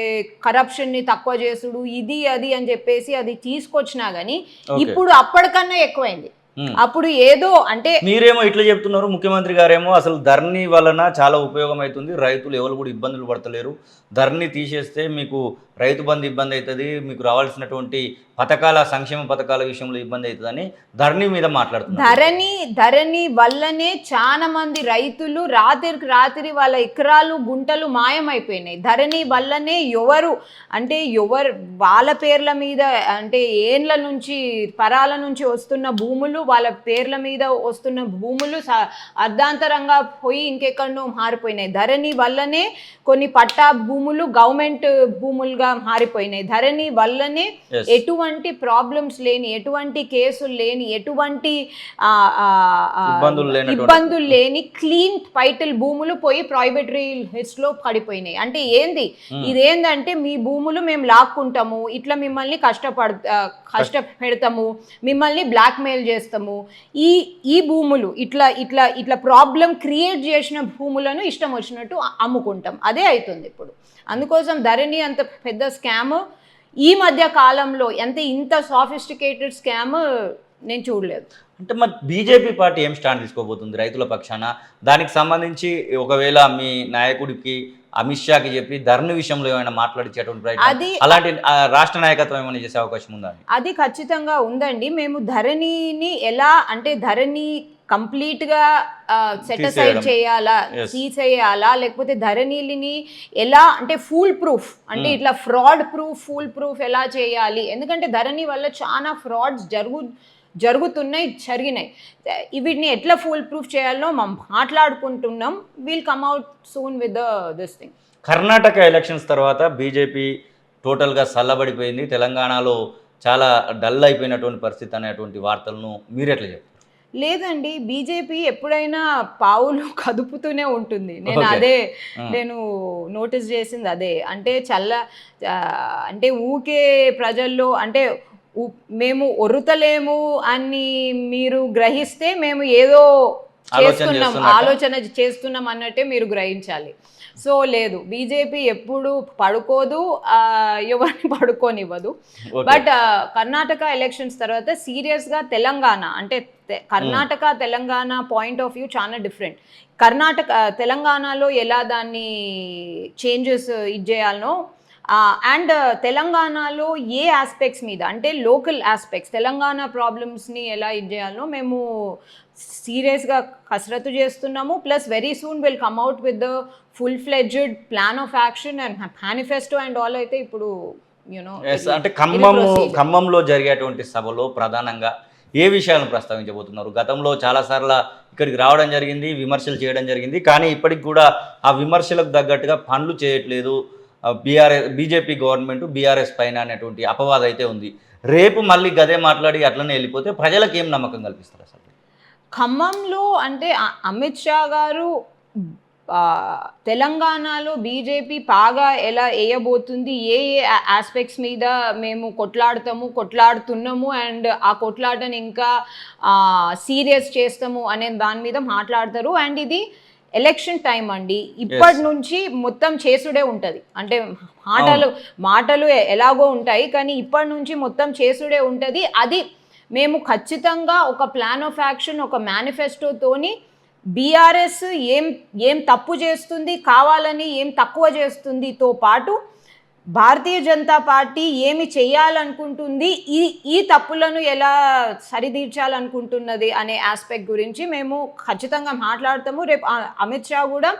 కరప్షన్ ని తక్కువ చేసుడు ఇది అది అని చెప్పేసి అది తీసుకొచ్చినా గానీ ఇప్పుడు అప్పటికన్నా ఎక్కువైంది. అప్పుడు ఏదో అంటే మీరేమో ఇట్లా చెప్తున్నారు, ముఖ్యమంత్రి గారేమో అసలు ధరణి వలన చాలా ఉపయోగం అవుతుంది, రైతులు ఎవరు కూడా ఇబ్బందులు పడతలేరు, ధరణి తీసేస్తే మీకు రైతు బంధు ఇబ్బంది అవుతుంది, మీకు రావాల్సినటువంటి పథకాల సంక్షేమ పథకాల విషయంలో ఇబ్బంది అవుతుందని ధరణి మీద మాట్లాడుతున్నారు. ధరణి వల్లనే చాలా మంది రైతులు రాత్రికి రాత్రి వాళ్ళ ఎకరాలు గుంటలు మాయమైపోయినాయి. ధరణి వల్లనే ఎవరు వాళ్ళ పేర్ల మీద అంటే ఏండ్ల నుంచి పరాల నుంచి వస్తున్న భూములు వాళ్ళ పేర్ల మీద వస్తున్న భూములు అర్ధాంతరంగా పోయి ఇంకెక్కడో మారిపోయినాయి. ధరణి వల్లనే కొన్ని పట్టా భూములు గవర్నమెంట్ భూములుగా మారిపోయినాయి. ధరణి వల్లనే ఎటువంటి ప్రాబ్లమ్స్ లేని, ఎటువంటి కేసులు లేని, ఎటువంటి ఇబ్బందులు లేని క్లీన్ టైటిల్ భూములు పోయి ప్రైవేటరీ లిస్ట్ లో పడిపోయినాయి. అంటే ఏంది ఇదేందంటే మీ భూములు మేము లాక్కుంటాము, ఇట్లా మిమ్మల్ని కష్టపెడతాము, మిమ్మల్ని బ్లాక్ మెయిల్ చేస్తాము, ఈ భూములు ఇట్లా ప్రాబ్లం క్రియేట్ చేసిన భూములను ఇష్టం వచ్చినట్టు అమ్ముకుంటాం. అదే అవుతుంది ఇప్పుడు. అందుకోసం ధరణి అంత పెద్ద స్కామ్ ఈ మధ్య కాలంలో ఇంత సాఫిస్టికేటెడ్ స్కామ్ నేను చూడలేదు. అంటే మరి బీజేపీ పార్టీ ఏం స్టాండ్ తీసుకోబోతుంది రైతుల పక్షాన? దానికి సంబంధించి ఒకవేళ మీ నాయకుడికి అమిత్ షాకి చెప్పి ధరణి విషయంలో ఏమైనా మాట్లాడించేటువంటి ప్రయత్నం, అలాంటి రాష్ట్ర నాయకత్వం ఏమైనా చేసే అవకాశం ఉందా? అది ఖచ్చితంగా ఉందండి. మేము ధరణిని ఎలా అంటే ధరణి కంప్లీట్ గా సెటిసైడ్ చేయాలా, తీసేయాలా, లేకపోతే ధరణిని ఎలా అంటే ఫుల్ ప్రూఫ్ అంటే ఇట్లా ఫ్రాడ్ ప్రూఫ్ ఫుల్ ప్రూఫ్ ఎలా చేయాలి. ఎందుకంటే ధరణి వల్ల చాలా ఫ్రాడ్స్ జరిగినాయి. వీటిని ఎట్లా ఫుల్ ప్రూఫ్ చేయాలో మనం మాట్లాడుకుంటున్నాం. Will come out soon with this thing. Karnataka elections తర్వాత బీజేపీ టోటల్గా చల్లబడిపోయింది, తెలంగాణలో చాలా డల్ అయిపోయినటువంటి పరిస్థితి అనేటువంటి వార్తలను మీరు ఎట్లా చెప్తారు? లేదండి, బీజేపీ ఎప్పుడైనా పావులు కదుపుతూనే ఉంటుంది. నేను నోటీస్ చేసింది అదే. అంటే అంటే ఊకే ప్రజల్లో అంటే మేము ఒరుతలేము అని మీరు గ్రహిస్తే మేము ఏదో ఆలోచన చేస్తున్నాం అన్నట్టే మీరు గ్రహించాలి. సో లేదు, బీజేపీ ఎప్పుడు పడుకోదు, ఎవరిని పడుకోనివ్వదు. బట్ కర్ణాటక ఎలక్షన్స్ తర్వాత సీరియస్గా తెలంగాణ అంటే Karnataka Telangana point of view చాలా డిఫరెంట్. తెలంగాణలో ఎలా దాన్ని చేంజెస్ చేయాలనో అండ్ తెలంగాణలో ఏ ఆస్పెక్ట్స్ మీద అంటే లోకల్ ఆస్పెక్ట్స్ తెలంగాణ ప్రాబ్లమ్స్ని ఎలా చేయాలనో మేము సీరియస్గా కసరత్తు చేస్తున్నాము. Plus very soon will come out with the full fledged plan of action and manifesto and all. అయితే ఇప్పుడు అంటే ఖమ్మంలో జరిగేటువంటి సభలో ప్రధానంగా ఏ విషయాలను ప్రస్తావించబోతున్నారు? గతంలో చాలాసార్లు ఇక్కడికి రావడం జరిగింది, విమర్శలు చేయడం జరిగింది, కానీ ఇప్పటికి కూడా ఆ విమర్శలకు తగ్గట్టుగా పనులు చేయట్లేదు బీజేపీ గవర్నమెంట్ బీఆర్ఎస్ పైన అనేటువంటి అపవాదం అయితే ఉంది. రేపు మళ్ళీ గదే మాట్లాడి అట్లనే వెళ్ళిపోతే ప్రజలకు ఏం నమ్మకం కల్పిస్తారు అసలు? ఖమ్మంలో అంటే అమిత్ షా గారు తెలంగాణలో బీజేపీ పాగా ఎలా వేయబోతుంది, ఏ ఆస్పెక్ట్స్ మీద మేము కొట్లాడుతున్నాము అండ్ ఆ కొట్లాటను ఇంకా సీరియస్ చేస్తాము అనే దాని మీద మాట్లాడతారు. అండ్ ఇది ఎలక్షన్ టైం అండి, ఇప్పటి నుంచి మొత్తం చేసుడే ఉంటుంది. అంటే మాటలు ఎలాగో ఉంటాయి, కానీ ఇప్పటి నుంచి మొత్తం చేసుడే ఉంటుంది. అది మేము ఖచ్చితంగా ఒక ప్లాన్ ఆఫ్ యాక్షన్, ఒక మేనిఫెస్టోతోని బీఆర్ఎస్ ఏం ఏం తప్పు చేస్తుంది, కావాలని ఏం తక్కువ చేస్తుందితో పాటు భారతీయ జనతా పార్టీ ఏమి చేయాలనుకుంటుంది, ఈ ఈ తప్పులను ఎలా సరిదీర్చాలనుకుంటున్నది అనే ఆస్పెక్ట్ గురించి మేము ఖచ్చితంగా మాట్లాడతాము. రేపు అమిత్ షా కూడా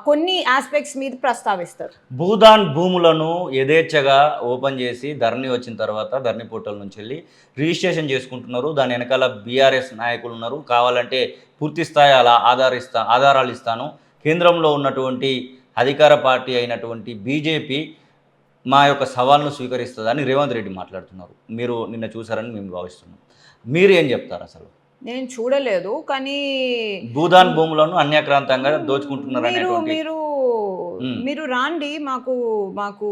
కొన్ని ఆస్పెక్ట్స్ మీద ప్రస్తావిస్తారు. భూదాన్ భూములను యథేచ్ఛగా ఓపెన్ చేసి ధరణి వచ్చిన తర్వాత ధరణి పోర్టల్ నుంచి వెళ్ళి రిజిస్ట్రేషన్ చేసుకుంటున్నారు. దాని వెనకాల బీఆర్ఎస్ నాయకులు ఉన్నారు. కావాలంటే పూర్తి స్థాయి అలా ఆధారాలు ఇస్తాను, కేంద్రంలో ఉన్నటువంటి అధికార పార్టీ అయినటువంటి బీజేపీ మా యొక్క సవాల్ను స్వీకరిస్తుందని రేవంత్ రెడ్డి మాట్లాడుతున్నారు. మీరు నిన్న చూసారని మేము భావిస్తున్నాం. మీరు ఏం చెప్తారు? అసలు నేను చూడలేదు, కానీ భూదాన్ భూములను అన్యాక్రాంతంగా దోచుకుంటున్నారు మీరు అనేటువంటి మీరు మీరు రాండి, మాకు మాకు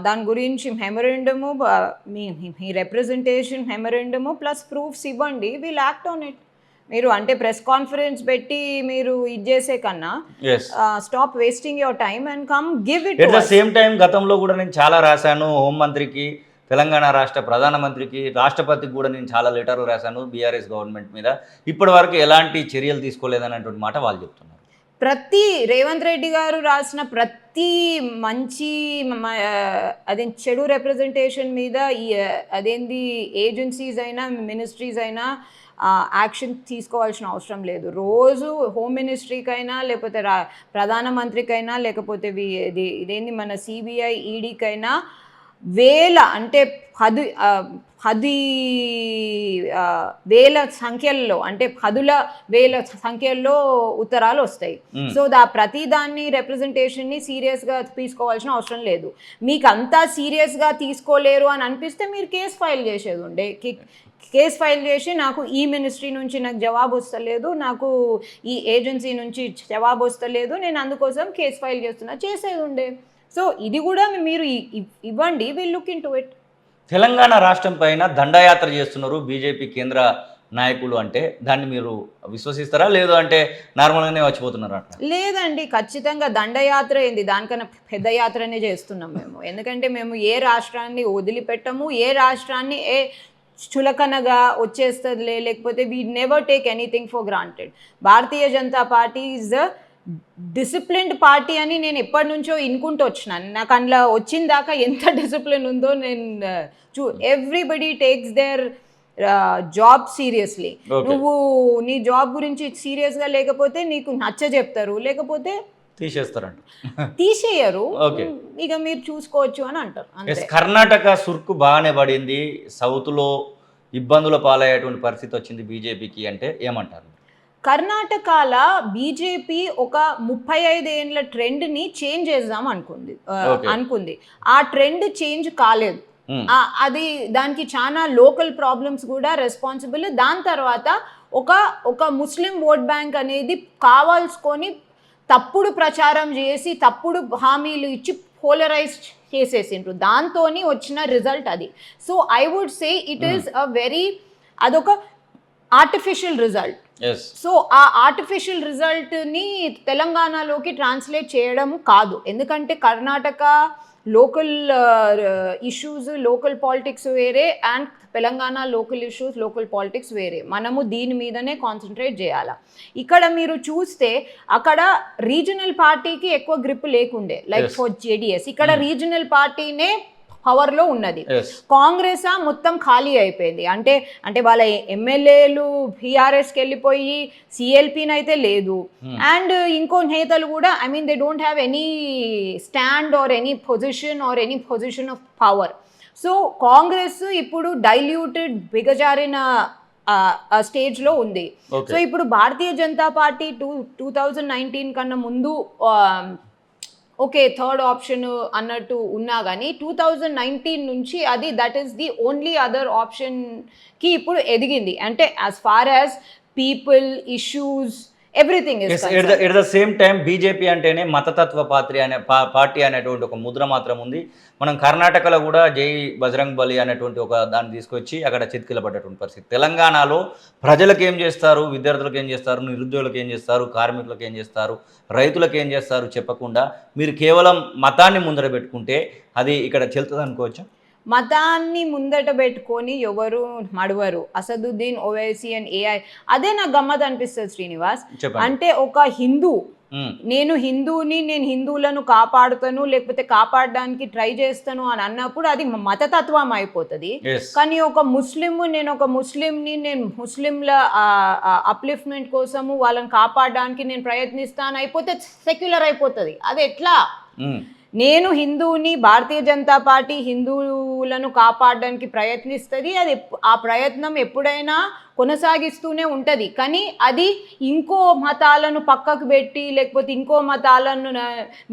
దాని గురించి మెమరెండము, మీ రిప్రజెంటేషన్ మెమరెండము ప్లస్ ప్రూఫ్స్ ఇవ్వండి. Will act on it. మీరు అంటే ప్రెస్ కాన్ఫరెన్స్ పెట్టి మీరు ఇది చేసే కన్నా stop wasting your time and come give it. At the same time గతంలో కూడా నేను చాలా రాశాను, హోంమంత్రికి, తెలంగాణ రాష్ట్ర ప్రధానమంత్రికి, రాష్ట్రపతికి కూడా నేను చాలా లెటర్లు రాశాను బీఆర్ఎస్ గవర్నమెంట్ మీద. ఇప్పటి వరకు ఎలాంటి చర్యలు తీసుకోలేదనేటువంటి మాట వాళ్ళు చెప్తున్నారు. ప్రతి రేవంత్ రెడ్డి గారు రాసిన ప్రతి మంచి అదే చెడు రిప్రజెంటేషన్ మీద అదేంది ఏజెన్సీస్ అయినా మినిస్ట్రీస్ అయినా యాక్షన్ తీసుకోవాల్సిన అవసరం లేదు. రోజు హోమ్ మినిస్ట్రీకైనా లేకపోతే ప్రధానమంత్రికైనా లేకపోతే ఇదేంది మన సిబిఐ ఈడీకైనా వేల అంటే 10 వేల సంఖ్యల్లో అంటే 10,000 సంఖ్యల్లో ఉత్తరాలు వస్తాయి. సో ప్రతి దాన్ని రిప్రజెంటేషన్ని సీరియస్గా తీసుకోవాల్సిన అవసరం లేదు. మీకు అంతా సీరియస్గా తీసుకోలేరు అని అనిపిస్తే మీరు కేసు ఫైల్ చేసేది ఉండే. కేసు ఫైల్ చేసి నాకు ఈ మినిస్ట్రీ నుంచి నాకు జవాబు వస్తలేదు, నాకు ఈ ఏజెన్సీ నుంచి జవాబు వస్తలేదు, నేను అందుకోసం కేసు ఫైల్ చేసేది ఉండే. సో ఇది కూడా మీరు ఇవ్వండి, will look in to it. Telangana రాష్ట్రం పైన దండయాత్ర చేస్తున్నారు బీజేపీ కేంద్ర నాయకులు అంటే దాన్ని మీరు విశ్వసిస్తారా? లేదు అంటే నార్మల్గానే వచ్చిపోతున్నారా? లేదండి, ఖచ్చితంగా దండయాత్ర ఏంది, దానికన్నా పెద్ద యాత్రనే చేస్తున్నాం మేము. ఎందుకంటే మేము ఏ రాష్ట్రాన్ని వదిలిపెట్టము, ఏ రాష్ట్రాన్ని చులకనగా వచ్చేస్తుందిలే, లేకపోతే we never take anything for granted. Bharatiya Janata party is the disciplined party అని నేను ఎప్పటి నుంచో ఇనుకుంటూ వచ్చినాను. నాకు అందులో వచ్చిన దాకా ఎంత డిసిప్లిన్ ఉందో నేను everybody takes their job seriously. నువ్వు నీ జాబ్ గురించి సీరియస్గా లేకపోతే నీకు నచ్చ చెప్తారు, లేకపోతే తీసేయరు, ఇక మీరు చూసుకోవచ్చు అని అంటారు. కర్ణాటక సుర్కు బాగానే పడింది, సౌత్లో ఇబ్బందుల పాలయ్యేటువంటి పరిస్థితి వచ్చింది బీజేపీకి అంటే ఏమంటారు? కర్ణాటకలో బీజేపీ ఒక 35 ఏళ్ళ ట్రెండ్ని చేంజ్ చేద్దాం అనుకుంది. ఆ ట్రెండ్ చేంజ్ కాలేదు. అది దానికి చాలా లోకల్ ప్రాబ్లమ్స్ కూడా రెస్పాన్సిబుల్. దాని తర్వాత ఒక ముస్లిం ఓట్ బ్యాంక్ అనేది కావాల్సుకొని తప్పుడు ప్రచారం చేసి తప్పుడు హామీలు ఇచ్చి పోలరైజ్ చేసేసిండ్రు. దాంతో వచ్చిన రిజల్ట్ అది. So I would say it is అదొక ఆర్టిఫిషియల్ రిజల్ట్. సో ఆ ఆర్టిఫిషియల్ రిజల్ట్ని తెలంగాణలోకి ట్రాన్స్లేట్ చేయడం కాదు. ఎందుకంటే Karnataka local issues, local politics వేరే, and Telangana local issues, local politics వేరే. మనము దీని మీదనే కాన్సన్ట్రేట్ చేయాలి. ఇక్కడ మీరు చూస్తే అక్కడ రీజనల్ పార్టీకి ఎక్కువ గ్రిప్ లేకుండే, లైక్ ఫర్ జేడిఎస్. ఇక్కడ రీజనల్ పార్టీనే పవర్లో ఉన్నది. కాంగ్రెస్ మొత్తం ఖాళీ అయిపోయింది. అంటే వాళ్ళ ఎమ్మెల్యేలు బీఆర్ఎస్కి వెళ్ళిపోయి సిఎల్పీని అయితే లేదు. అండ్ ఇంకో నేతలు కూడా they don't have any stand or any position of power. So Congress ఇప్పుడు డైల్యూటెడ్, బిగజారిన స్టేజ్లో ఉంది. సో ఇప్పుడు భారతీయ జనతా పార్టీ 2019 కన్నా ముందు ఓకే థర్డ్ ఆప్షన్ అన్నట్టు ఉన్నా కానీ 2019 నుంచి that is the only other ఆప్షన్కి ఇప్పుడు ఎదిగింది. అంటే as far as people, issues, everything is at the same time BJP అంటేనే మతతత్వ పార్టీ అనేటువంటి ఒక ముద్ర మాత్రం ఉంది. మనం కర్ణాటకలో కూడా జై బజరంగ్ బలి అనేటువంటి ఒక దాన్ని తీసుకొచ్చి అక్కడ చితికిలబడ్డటువంటి పరిస్థితి. తెలంగాణలో ప్రజలకు ఏం చేస్తారు, విద్యార్థులకు ఏం చేస్తారు, నిరుద్యోగులకు ఏం చేస్తారు, కార్మికులకు ఏం చేస్తారు, రైతులకు ఏం చేస్తారు చెప్పకుండా మీరు కేవలం మతాన్ని ముందర పెట్టుకుంటే అది ఇక్కడ చెల్తుంది అనుకోవచ్చు. మతాన్ని ముందట పెట్టుకొని ఎవరు మడవరు. అసదుద్దీన్ ఓవైసీ అండ్ ఏఐ, అదే నాకు గమ్మత్ అనిపిస్తుంది శ్రీనివాస్. చెప్పండి. అంటే ఒక హిందూ, నేను హిందూని, నేను హిందువులను కాపాడుతాను లేకపోతే కాపాడడానికి ట్రై చేస్తాను అని అన్నప్పుడు అది మతతత్వం అయిపోతుంది. కానీ ఒక ముస్లిం, నేను ఒక ముస్లింని, నేను ముస్లింల అప్లిఫ్ట్మెంట్ కోసము వాళ్ళని కాపాడడానికి నేను ప్రయత్నిస్తాను అయిపోతే సెక్యులర్ అయిపోతుంది. అది ఎట్లా? నేను హిందువుని, భారతీయ జనతా పార్టీ హిందువులను కాపాడడానికి ప్రయత్నిస్తుంది. అది ఆ ప్రయత్నం ఎప్పుడైనా కొనసాగిస్తూనే ఉంటుంది. కానీ అది ఇంకో మతాలను పక్కకు పెట్టి లేకపోతే ఇంకో మతాలను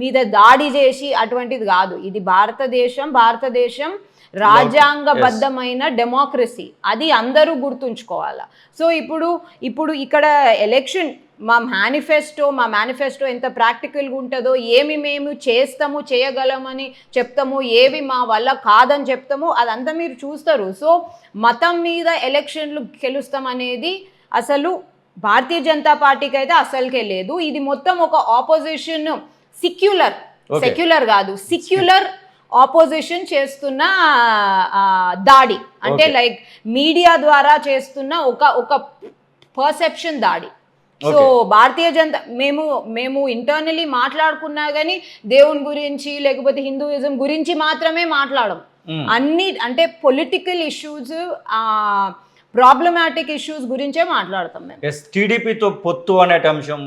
మీద దాడి చేసి అటువంటిది కాదు. ఇది భారతదేశం రాజ్యాంగబద్ధమైన డెమోక్రసీ. అది అందరూ గుర్తుంచుకోవాలా. సో ఇప్పుడు ఇక్కడ ఎలక్షన్, మా మేనిఫెస్టో ఎంత ప్రాక్టికల్గా ఉంటుందో, ఏమి మేము చేస్తాము, చేయగలమని చెప్తాము, ఏవి మా వల్ల కాదని చెప్తాము, అదంతా మీరు చూస్తారు. సో మతం మీద ఎలక్షన్లు గెలుస్తాం అనేది అసలు భారతీయ జనతా పార్టీకి అయితే అసలుకే లేదు. ఇది మొత్తం ఒక ఆపోజిషన్, సెక్యులర్ కాదు, సిక్యులర్ ఆపోజిషన్ చేస్తున్న దాడి. అంటే లైక్ మీడియా ద్వారా చేస్తున్న ఒక పర్సెప్షన్ దాడి. సో భారతీయ జనతా, మేము ఇంటర్నలీ మాట్లాడుకున్నా కానీ దేవుని గురించి లేకపోతే హిందూయిజం గురించి మాత్రమే మాట్లాడము. అన్ని అంటే పొలిటికల్ ఇష్యూస్, ప్రాబ్లమాటిక్ ఇష్యూస్ గురించే మాట్లాడతాం మేము. టీడీపీతో పొత్తు అనే అంశం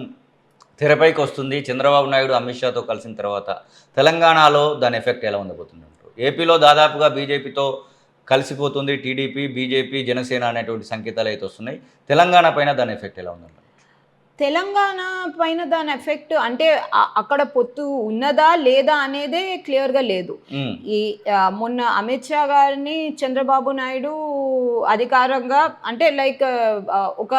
తెరపైకి వస్తుంది. చంద్రబాబు నాయుడు అమిత్ షాతో కలిసిన తర్వాత తెలంగాణలో దాని ఎఫెక్ట్ ఎలా ఉండబోతుంది అంటారు? ఏపీలో దాదాపుగా బీజేపీతో కలిసిపోతుంది టీడీపీ, బీజేపీ, జనసేన అనేటువంటి సంకేతాలు అయితే వస్తున్నాయి. తెలంగాణ పైన దాని ఎఫెక్ట్ ఎలా ఉందంటారు? తెలంగాణ పైన దాని ఎఫెక్ట్ అంటే అక్కడ పొత్తు ఉన్నదా లేదా అనేదే క్లియర్గా లేదు. ఈ మొన్న అమిత్ షా గారిని చంద్రబాబు నాయుడు అధికారంగా అంటే లైక్ ఒక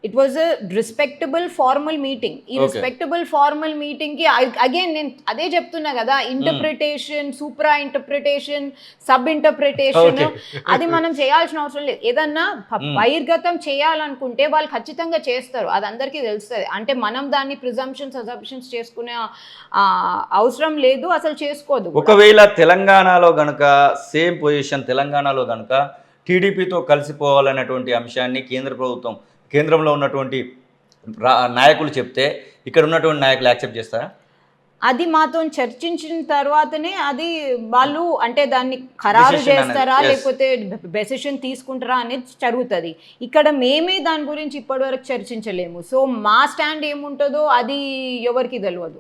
it was a respectable formal meeting. ఈ రెస్పెక్టబుల్ ఫార్మల్ మీటింగ్కి అగైన్ నేను అదే చెప్తున్నా కదా, interpretation, supra interpretation, sub interpretation, అది మనం చేయాల్సిన అవసరం లేదు. ఏదన్నా బహిర్గతం చేయాలనుకుంటే వాళ్ళు ఖచ్చితంగా చేస్తారు, అది అందరికీ తెలుస్తుంది. అంటే మనం దాన్ని అజంప్షన్స్ చేసుకునే అవసరం లేదు, అసలు చేసుకోదు. ఒకవేళ తెలంగాణలో గనుక సేమ్ పొజిషన్, తెలంగాణలో గనుక టీడీపీతో కలిసిపోవాలనేటువంటి అంశాన్ని కేంద్రంలో ఉన్నటువంటి నాయకులు చెప్తే ఇక్కడ ఉన్నటువంటి నాయకులు యాక్సెప్ట్ చేస్తారా? అది మాతో చర్చించిన తర్వాతనే అది వాళ్ళు అంటే దాన్ని ఖరారు చేస్తారా లేకపోతే డెసిషన్ తీసుకుంటారా అనేది జరుగుతుంది. ఇక్కడ మేమే దాని గురించి ఇప్పటివరకు చర్చించలేము. సో మా స్టాండ్ ఏముంటుందో అది ఎవరికి తెలియదు.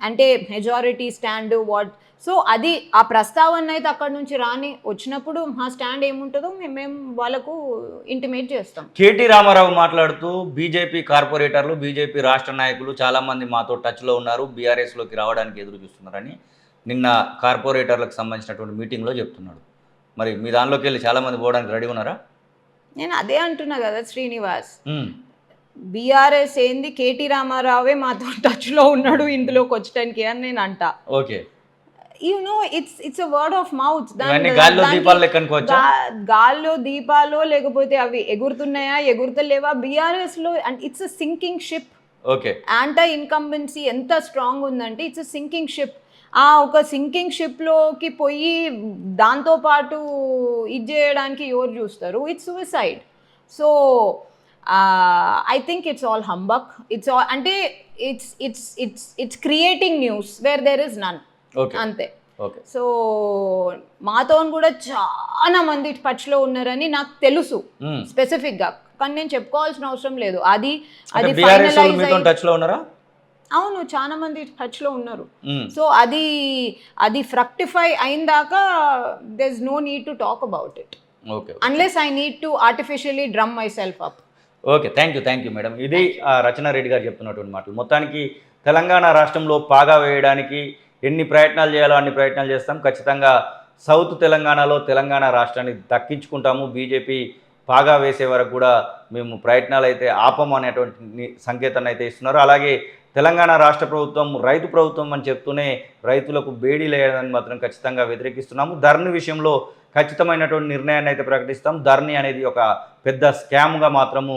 అంటే మెజారిటీ స్టాండ్ వాట్, సో అది ఆ ప్రస్తావన అయితే అక్కడ నుంచి వచ్చినప్పుడు మా స్టాండ్ ఏముంటుందో మేము వాళ్ళకు ఇంటిమేట్ చేస్తాం. కేటీ రామారావు మాట్లాడుతూ బీజేపీ కార్పొరేటర్లు, బీజేపీ రాష్ట్ర నాయకులు చాలామంది మాతో టచ్లో ఉన్నారు, బీఆర్ఎస్లోకి రావడానికి ఎదురు చూస్తున్నారని నిన్న కార్పొరేటర్లకు సంబంధించినటువంటి మీటింగ్లో చెప్తున్నాడు. మరి మీ దానిలోకి వెళ్ళి చాలామంది పోవడానికి రెడీ ఉన్నారా? నేను అదే అంటున్నా కదా శ్రీనివాస్, బీఆర్ఎస్ ఏంది, కేటీ రామారావే మాతో టచ్లో ఉన్నాడు ఇందులోకి వచ్చడానికి అని నేను అంటా. Okay, it's a word of mouth. గాల్లో దీపాలో లేకపోతే అవి ఎగురుతున్నాయా ఎగురుతలేవా బీఆర్ఎస్ లో, and it's a sinking ship. Okay, anti incumbency ఎంత స్ట్రాంగ్ ఉందంటే ఇట్స్ అ సింకింగ్ షిప్. ఒక సింకింగ్ షిప్ లోకి పోయి దాంతో పాటు ఇది చేయడానికి ఎవరు చూస్తారు? It's suicide. So I think it's all humbug. It's all అంటే it's creating news where there is none. అంతే. సో మాతో కూడా చాలా మంది టచ్లో ఉన్నారని నాకు తెలుసు స్పెసిఫిక్ గా, కానీ నేను చెప్పుకోవాల్సిన అవసరం లేదు. అది అవును, చాలా మంది టచ్లో ఉన్నారు. సో అది ఫ్రక్టిఫై అయిన దాకా there is no need to talk about it unless I need to artificially drum myself up. Okay, thank you madam. ఇది రచనారెడ్డి గారు చెప్తున్నటువంటి మాటలు. మొత్తానికి తెలంగాణ రాష్ట్రంలో పాగా వేయడానికి ఎన్ని ప్రయత్నాలు చేయాలో అన్ని ప్రయత్నాలు చేస్తాం. ఖచ్చితంగా సౌత్ తెలంగాణలో తెలంగాణ రాష్ట్రాన్ని దక్కించుకుంటాము. బీజేపీ పాగా వేసే వరకు కూడా మేము ప్రయత్నాలు అయితే ఆపము అనేటువంటి సంకేతాన్ని అయితే ఇస్తున్నారు. అలాగే తెలంగాణ రాష్ట్ర ప్రభుత్వం రైతు ప్రభుత్వం అని చెప్తూనే రైతులకు బేడీ లేదని మాత్రం ఖచ్చితంగా వ్యతిరేకిస్తున్నాము. ధరణి విషయంలో ఖచ్చితమైనటువంటి నిర్ణయాన్ని అయితే ప్రకటిస్తాం. ధరణి అనేది ఒక పెద్ద స్కామ్గా మాత్రము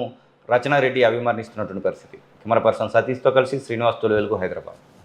రచనారెడ్డి అభివర్ణిస్తున్నటువంటి పరిస్థితి. కెమెరా పర్సన్ సతీష్తో కలిసి శ్రీనివాస్ తొలివేలుగు, హైదరాబాద్.